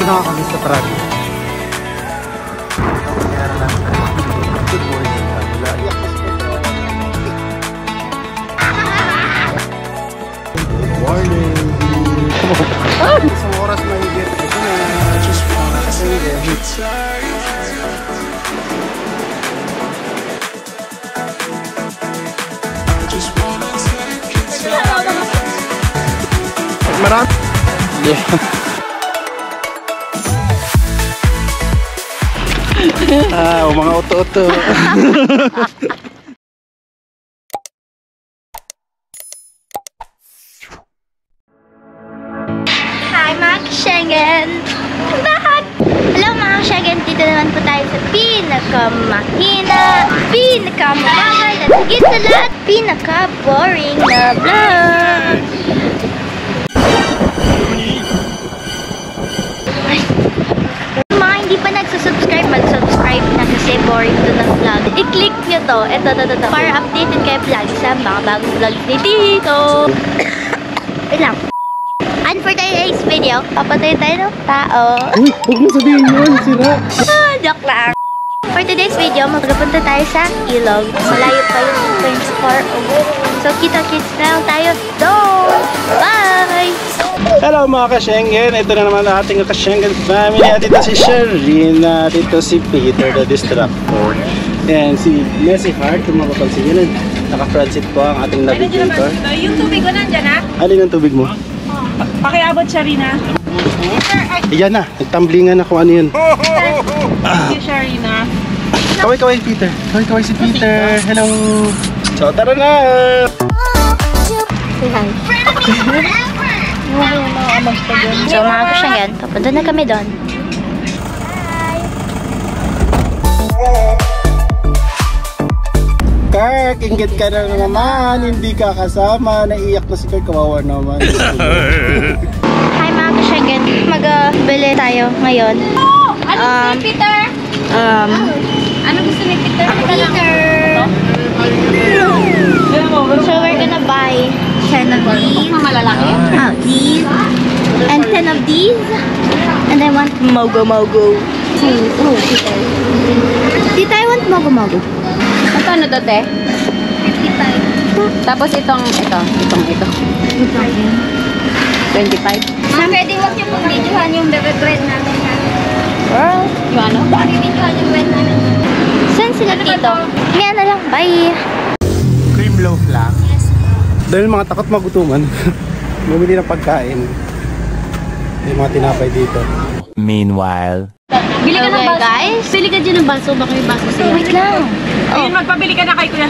nakakamiss sa Prague. Good morning. Good morning. Isang oras na higit. Ito na. Just wanna say that. Marami. Yeah. Mga auto-auto. Hi mga ka-Schengen! Lahat! Hello mga ka-Schengen! Dito naman po tayo sa pinakamahina, pinakamamagal, at higit sa lahat, pinaka-boring na vlog! Mga hindi pa nagsusubscribe, mag-subscribe na kasi boring to ng vlog. I-click nyo to, ito, para updated kayo vlog sa mga bagong vlogs ni Tito. Wait lang. And for today's video, papatay tayo ng tao. Uy, huwag mo sabihin yun, sira. Joke lang. For today's video, magpunta tayo sa ilog. Malayo pa yung 24 away. So, kita-kits na lang tayo doon. Bye! Hello mga ka-Schengen, ito na naman ang ating ka-Schengen family. At ito si Sharina, dito si Peter the Distractor. And si Messi Heart, kung mapapansin nyo, naka-front po ang ating navigator. Yung tubig ko nandyan ha? Alin ang tubig mo? Pakiabot Sharina. Iyan na, nagtamblingan na kung ano yun. Thank you Sharina. Kaway-kaway Peter, kaway-kaway si Peter. Hello! So tara na! Say hi. So mga ka-Schengen, papunta na kami doon. Kirk, inggit ka na naman, hindi ka kasama. Naiiyak na si Kirk, kawawa naman. Hi mga ka-Schengen, mag-bili tayo ngayon. Ano gusto ni Peter? Ano gusto ni Peter? So we're gonna buy 10 of these. Malalaki? These. And 10 of these. And I want mogo-mogo. Oh, Peter. Tita, I want mogo-mogo. Ano to te? 55. Tapos itong 25. Pwede wag niyo pong videohan yung bread namin. Girl, yung ano? Videohan yung bread namin. Saan sila dito? Yan na lang. Bye! Cream loaf lang. Dahil mga takot magutuman, bumili ng pagkain. Yung mga tinapay dito. Meanwhile, Bili ka ng Okay, baso. guys. Bili ka dyan ng baso. Baka may baso siya. Wait lang. Ayun, magpabili ka na kay kuya.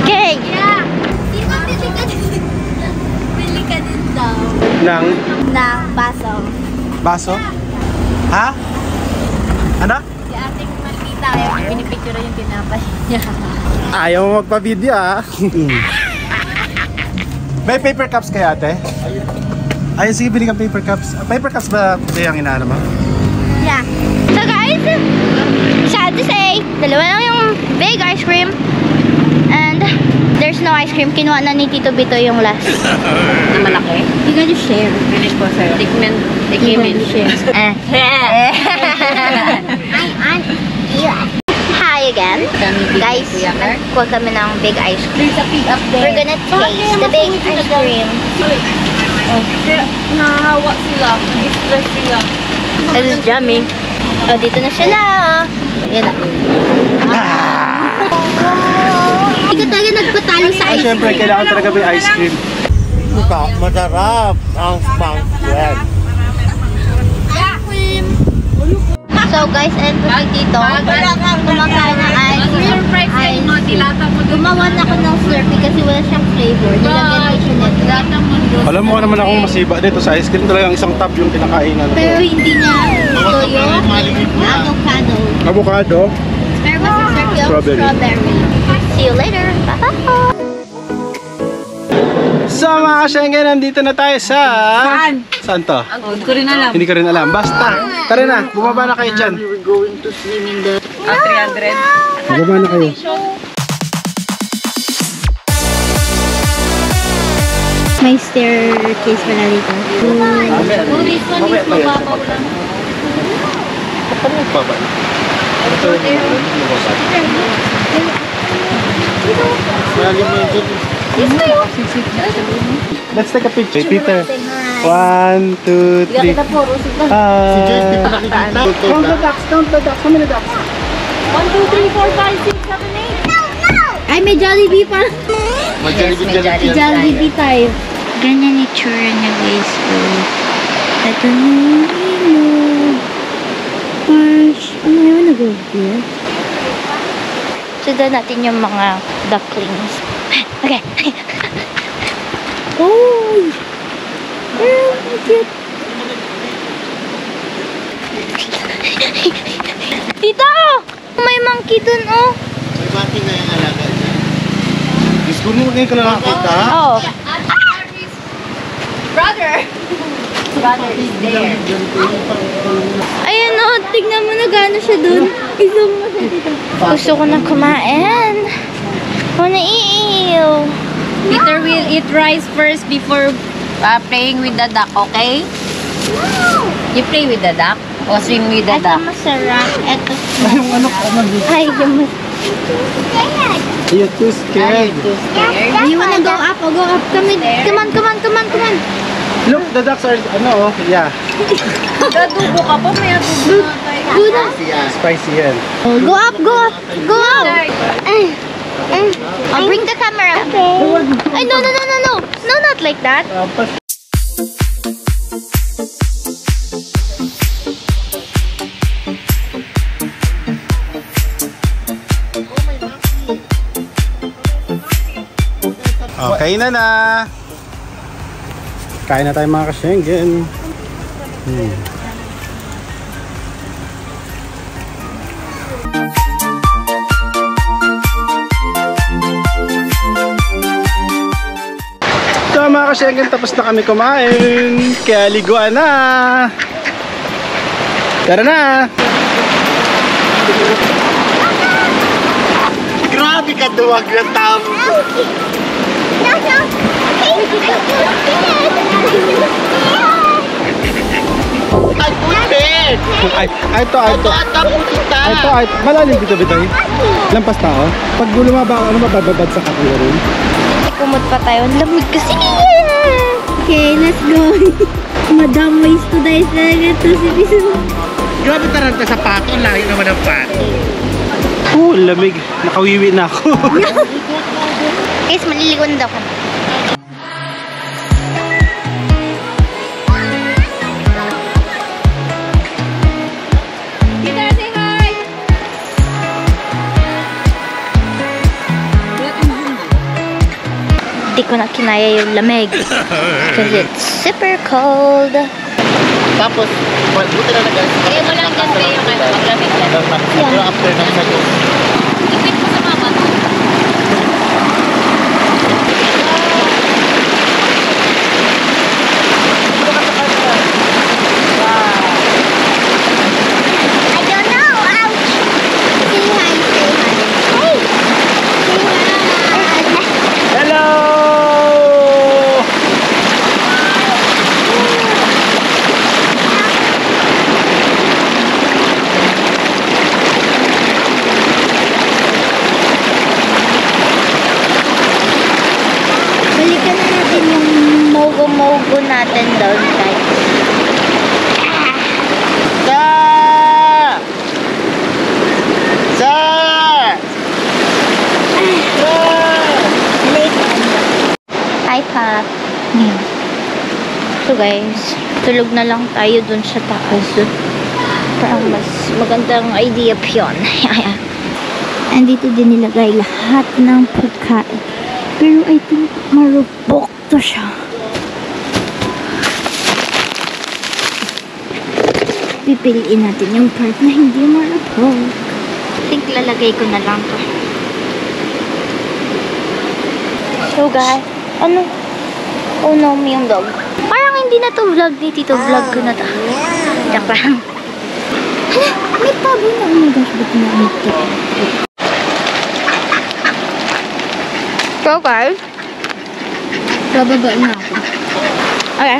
Okay. Yeah. Dito, bili ka din daw. Nang Na baso. baso? Ha? Ano? Si ating maldita kaya pinipicture yung tinapay niya. Ayaw mo magpa-video ah. May paper cups kaya ate? Ayun, sige, bili kang paper cups. Paper cups ba ito yung inaano mo? Yeah. So guys, sad to say, dalawa lang yung big ice cream. And there's no ice cream. Kinuha na ni Tito Bito yung last. Na malaki? You gotta share. Finish po sa'yo. Tikmin. Hi again. Guys, nagkuha kami ng big ice cream. There's a pig up there. We're gonna taste the big ice cream. Nahawa sila. Distress sila. This is yummy. Oh, dito na sila. Yan na. Hindi ka talaga nagpatalo sa ice Siyempre, cream. kailangan talaga may ice cream. Masarap ang spang bread. So guys, and po si Tito, kumakain ng ice cream. Gumawa na ako ng Slurpee kasi wala siyang flavor. Nilagyan ko siya nito. Alam mo naman akong masiba dito sa ice cream. Talagang isang tab yung kinakainan ko. Pero hindi niya toyo, avocado. Avocado. Pero mas masarap yung Strawberry. strawberry. See you later. Bye-bye. So mga ka-Schengen, nandito na tayo sa... Saan? Saan to? Hindi ko rin alam. Hindi ko rin alam. Basta, tara na. Bumaba na kayo dyan. We're going to swim in the... 300. Bumaba na kayo. May staircase pala dito. Oh, this one is mababaw lang. Let's take a picture. Peter. 1, 2, 3. Count the ducks. Count the ducks. How many ducks? 1, 2, 3, 4, 5, 6, 7, 8. Ay, may Jollibee pa. Jollibee. Jollibee type. Ganyan itsura niya, guys. So, ito na yung ilog. Gosh, ano naman nag-over? Sundan natin yung mga ducklings. Okay. Oh! Oh, cute. Tita! May monkey dun, oh. Bakit na yung alaga niya? Gusto mo ngayon ka lang nakakita? Oh. Brother is there. Ayan, oh. Tignan mo na gano'n siya dun. Isang mo siya dito. Gusto ko na kumain. Ako naiiyaw. Peter will eat rice first before playing with the duck, okay? You play with the duck or swim with the Ito duck? masarap. Ito. Ay, yung ano ka man. Ay, yung You're too scared. You wanna go up? Oh, go up. Come on. Look, the ducks are, ano, oh, yeah. Gadugo ka pa, may adugo na tayo. Go na. Spicy yan. Oh, go up. I'll bring the camera. Okay. Ay, no. No, not like that. Okay na. Kain na tayo mga ka-Schengen. So mga ka-Schengen, tapos na kami kumain. Kaya liguan na. Tara na. Grabe ka duwag ng tao. Ay, putin! Ay, ito. Malalim dito, Bitoy. Lampas tao. Pag lumaba, ano mabababad sa kapila rin? Kumot pa tayo. Ang lamig kasi. Okay, let's go. Madam ways to die talaga ito si Piso. Grabe taranta sa pato. Layo naman ang pato. Lamig. Nakawiwi na ako. Guys, maliligo na daw kami. Peter, say hi! Hindi ko na kinaya yung lamig. Because it's super cold. Tapos, buti na nag-alas. Kaya mo lang dyan kayo kayo maglamig yan. Pero after ng sayo. Ipit mo sa mama mo. I don't know. Ouch. Say hi. Hey. Say hi. Hello! Balikan na natin yung mogo-mogo natin doon, guys. Hi, Pop. So, guys, tulog na lang tayo dun sa taas. Parang mas magandang idea yun. Andito din nilagay lahat ng pagkain. Pero I think marupok to siya. Pipiliin natin yung part na hindi marupok. I think lalagay ko na lang to. So guys, ano? Oh no, yung dog. Parang hindi na to vlog ni Tito. Vlog ko na to. Joke lang. Hala, may pabo na. Oh my gosh, ba't na ito? So guys, Bababa na ako. Okay.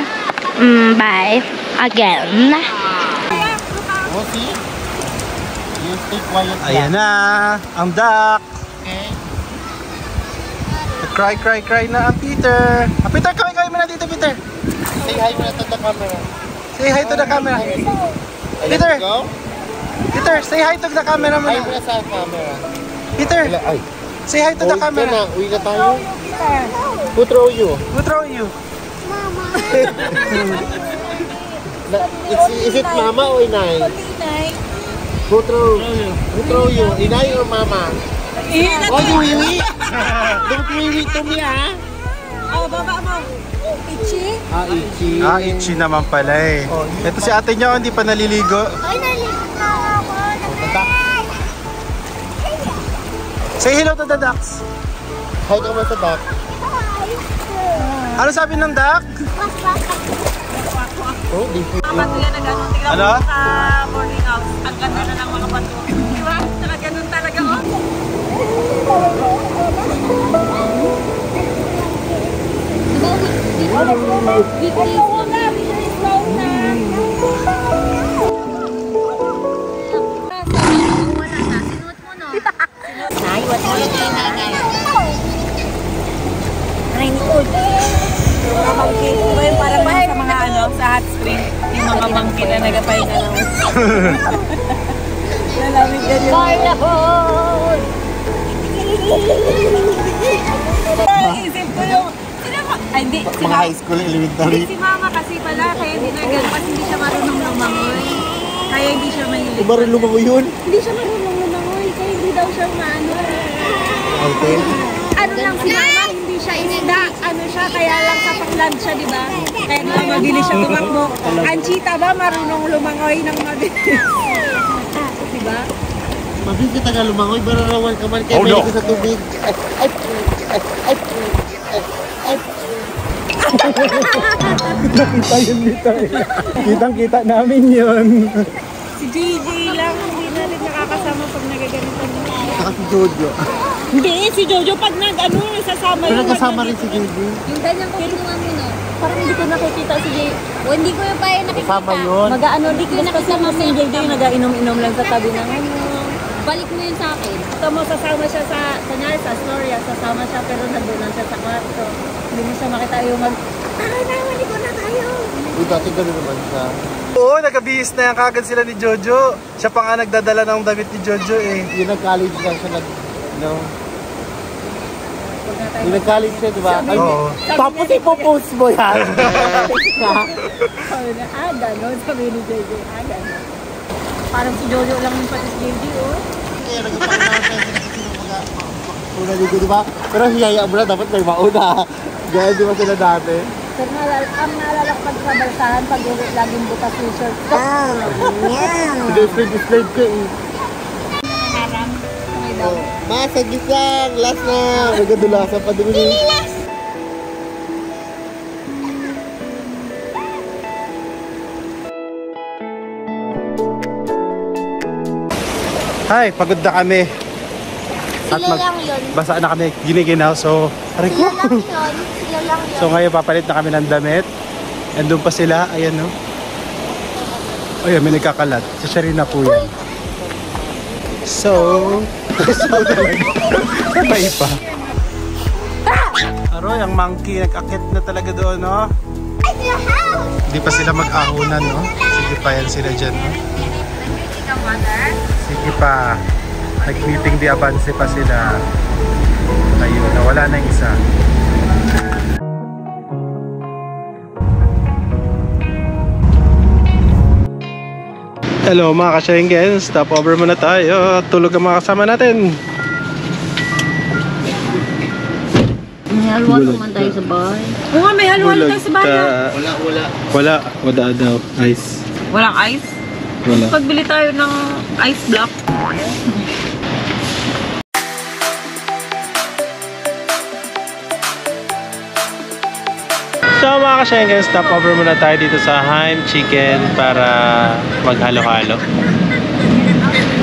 Bye. Again. Oh, see? You stay quiet. Ayan na, ang duck. Okay. Cry na ang Peter. Peter, kaway mo na dito, Peter. Say hi muna to the camera. Say hi to the camera. Peter. Go. Peter, say hi to the camera Hi muna. muna sa camera. Peter, Ay. say hi to the camera. Uwi na tayo. Who throw you? Who throw you? Is it mama or inay? Who throw you? Inay or mama? Oh, you wiwi? Don't wiwi to me, ha? Oh, baba mo. Ichi? Ichi. Itchy naman pala eh. Ito si ate niya, hindi pa naliligo. Ay, naligo na ako. Say hello to the ducks. Hi ka man sa duck. Ano sabi ng duck? Oh, di po. Ano? Sa morning house, ang ganda na ng mga bato. Di ba? Saka ganun talaga, oh. Naiwat mo yung nanay. Raincoat. Yung mga monkey. Di ba yung parang sa mga ano, sa hot spring? Yung mga monkey na nagapahinga lang. Nalamig yan yung... Carnival! Isip ko yung... Ay, hindi. Mga high school elementary. Si mama kasi pala, kaya hindi na ganun. Kasi hindi siya marunong lumangoy. Kaya hindi siya mahilig. Kung marunong lumango yun? Hindi siya marunong lumangoy. Kaya hindi daw siya maano. Okay. Ano lang si mama, hindi siya isda. Ano siya, kaya lang sa pangland siya, di ba? Kaya di ba mabilis siya tumakbo. Ang cheetah ba, marunong lumangoy ng mabilis. Di ba? Mabilis ka taga lumangoy, bararawan ka man kaya Oh, no. ka sa tubig. Nakita yun dito eh. Kitang-kita namin yun. Si JJ lang, hindi na rin nakakasama pag nagaganito mo. Saka si Jojo. Hindi, si Jojo pag nag-ano, sasama Pero yung kasama rin si Jojo. Yung ganyang kinuha mo na. Parang hindi ko nakikita si JJ. O, hindi ko yung pa yung nakikita. Kasama yun. Mag-ano, di ko nakasama si JJ yung nag-inom-inom lang sa tabi ng ano. Balik mo yun sa akin. Tama, sasama siya sa, kunyari sa story, sasama siya pero nandun lang siya sa kwarto. Hindi mo siya makita yung tara na, maligo na tayo. Uy, dati gano'n naman siya. Oo, nagabihis na yan kagad sila ni Jojo. Siya pa nga nagdadala ng damit ni Jojo eh. Yung nag-college lang siya no? Yung nag-college siya, di ba? Ay, Oo. tapos ipopost mo yan. Sabi na, gano'n. Sabi ni JJ, gano'n. Parang si Jojo lang yung pati si JJ, oh. Kaya nagpapanasan sila kasi yung mga una dito, di ba? Pero hiyaya mo na, dapat may mauna. Gaya di ba sila dati? Pero ang naalala ko pag sa balsahan, pag uwi, laging bukas yung shirt. Hindi, slide ka eh. Oh, masagis lang! Last na! Nagadulasan pa din eh. Hi, pagod na kami. Sila lang yun. Basa na kami, giniginaw. So, aray ko. Sila lang yun. Sila lang yun. So ngayon papalit na kami ng damit. And doon pa sila, ayan no. Ayan, may nagkakalat. Si Sharina po yan. So talaga. Sabay pa. Aroy, ang monkey nag-akit na talaga doon, no? Hindi pa sila mag-ahunan, no? Sige pa yan sila dyan, no? Sige pa. Nag-meeting di avance pa sila. Ayun, nawala na yung isa. Hello mga ka-Schengen, stop over muna tayo. Tulog ang mga kasama natin. May halwa naman tayo sa bahay. Oo nga, may halo-halo tayo sa bahay. Wala daw. Ice. Walang ice? Wala. Pagbili tayo ng ice block. So mga ka-Schengen, stop over muna tayo dito sa Heim Chicken para maghalo-halo.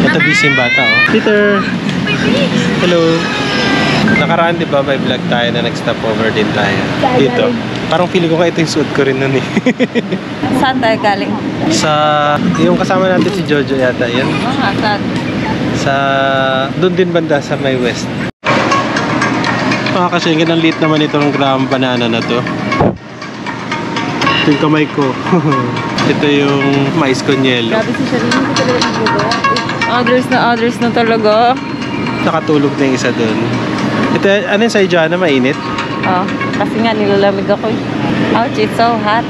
Ito busy yung bata, oh. Peter! Hello! Nakaraan, di ba, may vlog tayo na nag-stop over din tayo. Dito. Parang feeling ko ito yung suit ko rin nun eh. Saan tayo galing? Sa, yung kasama natin si Jojo yata, yan. Saan? Sa, doon din banda sa may west. Kasi ang liit naman itong gram banana na to. Ito yung kamay ko. Ito yung mais con yelo. Grabe si Sharina, hindi talaga nagbubo. Others na talaga. Nakatulog na yung isa doon. Ito, ano yung sa'yo, Joanna? Mainit? Oh, kasi nga nilalamig ako. Ouch, it's so hot.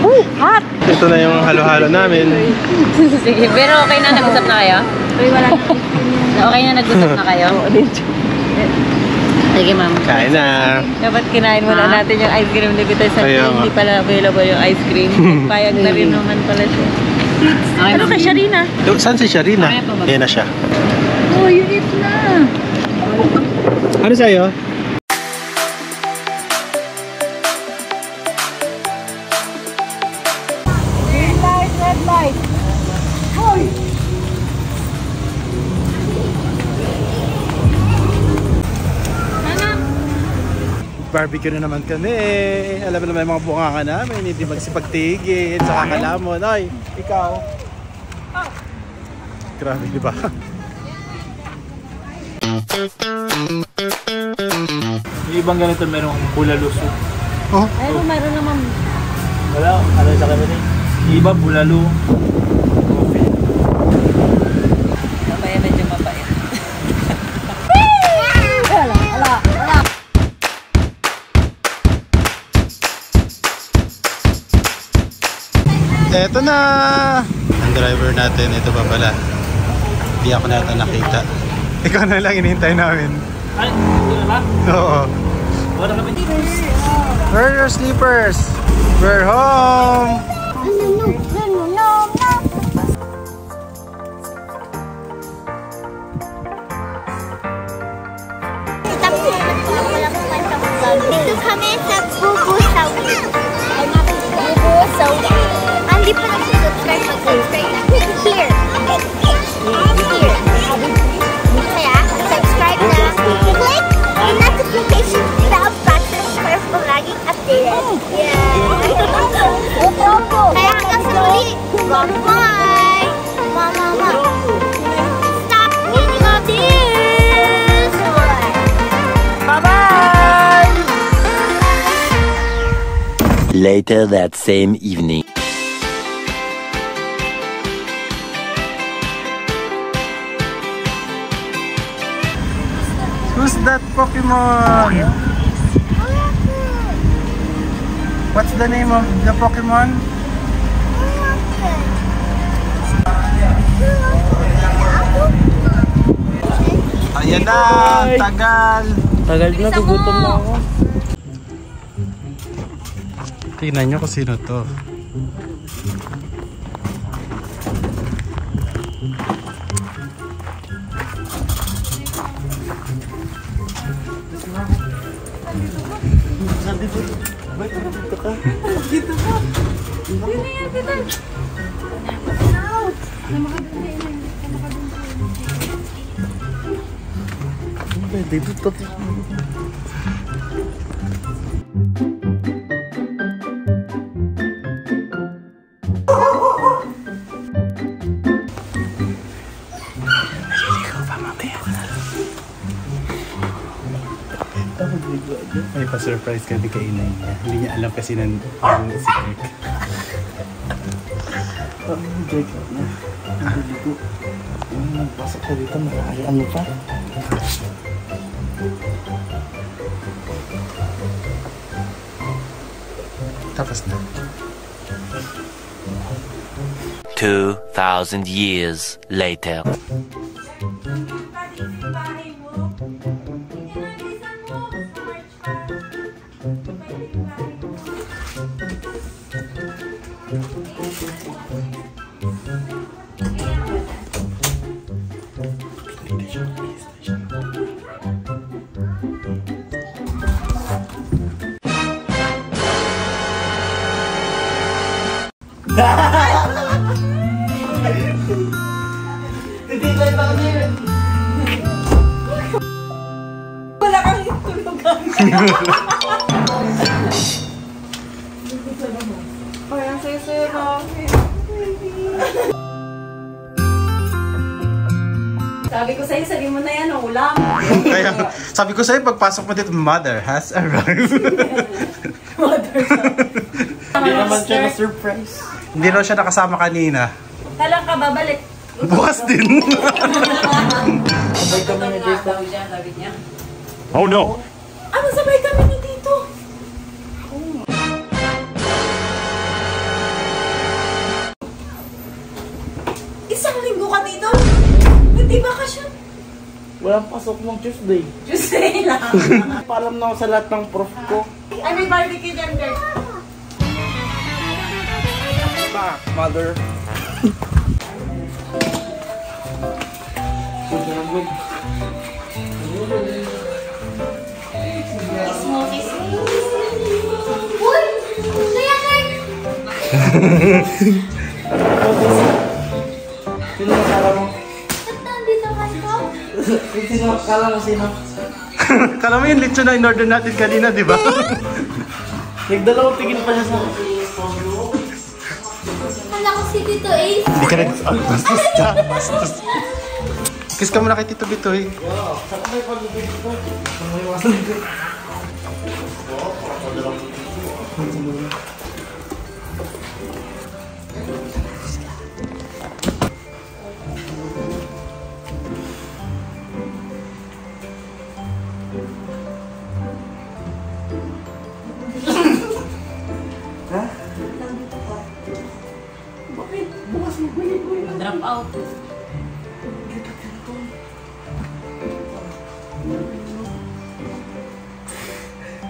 Woo, hot! Ito na yung halo-halo namin. Sige, pero okay na nag-usap na kayo? Okay na nag-usap na kayo? Sige, ma'am. Kain na. Dapat kinain muna natin yung ice cream. Hindi pala available yung ice cream. Payag na rin naman pala siya. Ano kay Sharina? Saan si Sharina? Ayan na siya. Oh, you eat na. Ano sa'yo? Red light. Hoy! Barbecue na naman kami. Alam mo naman yung mga bunganga namin. Hindi magsipagtigil sa kakalamon. Ay, ikaw. Grabe, di ba? Yung ibang ganito merong bulalo soup. Oh? Ayun, meron naman. Wala, ano sa kami ni? Iba bulalo. Coffee. Mapaya, medyo mapaya. Eto na! Ang driver natin, ito pa pala. Hindi ako nata nakita. Ikaw na lang hinihintay namin. Ay, ito na ba? Oo. Wala kami. Where are your sleepers? We're home! Dito kami sa Bubu Sawi. Bubu Sawi. Hindi pa nag-subscribe, mag-subscribe na. Here. Here. Kaya, subscribe na. Click the notification bell button para laging updated. Yeah. Kaya hanggang sa muli. Bye-bye. Mama. Stop eating all this. Bye-bye! Later that same evening. Who's that Pokemon? What's the name of the Pokemon? Ayan na! Tagal! Tagal na, gugutom na ako. Tingnan nyo kung sino to. Dito. May pa-surprise kami kay inay niya. Hindi niya alam kasi nandun si Kirk. Jacob na. Hindi ko. Nagpasok ka dito, makakayaan mo pa. Tapos na. 2,000 years later. Wala Parang sayo-sayo namin. Sabi ko sa'yo, sabi mo na yan, ang ulam. Kaya, sabi ko sa'yo, pagpasok mo dito, mother has arrived. Hindi naman siya na-surprise. Hindi raw siya nakasama kanina. Kailan ka babalik? Bukas din. Sabay kami ni Dito. Oh no! Ano sabay kami ni Tito? Isang linggo ka dito? Hindi ba ka siya? Walang pasok mong Tuesday. Tuesday lang. Paalam na ako sa lahat ng prof ko. Ay, may barbecue dyan, girl. Pa, mother. Smoothies. Uy! Kaya, Kurt! Sino nakala mo? Ba't nandito kayo? Sino nakala mo sino? Kala mo yung lechon na in-order natin kanina, di ba? Nagdalawang tingin pa siya sa... Kala ko si Tito Ace. Hindi ka bastos ka. Bastos. Kiss ka muna kay Tito Bitoy. Saka may pag-ibig ko. May iwasan ko. Drop out.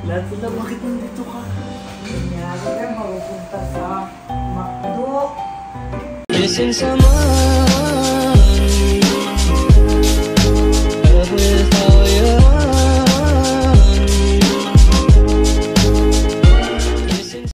Lahat sila, bakit nandito ka? Nangyari ka, mapupunta sa McDo. Missing someone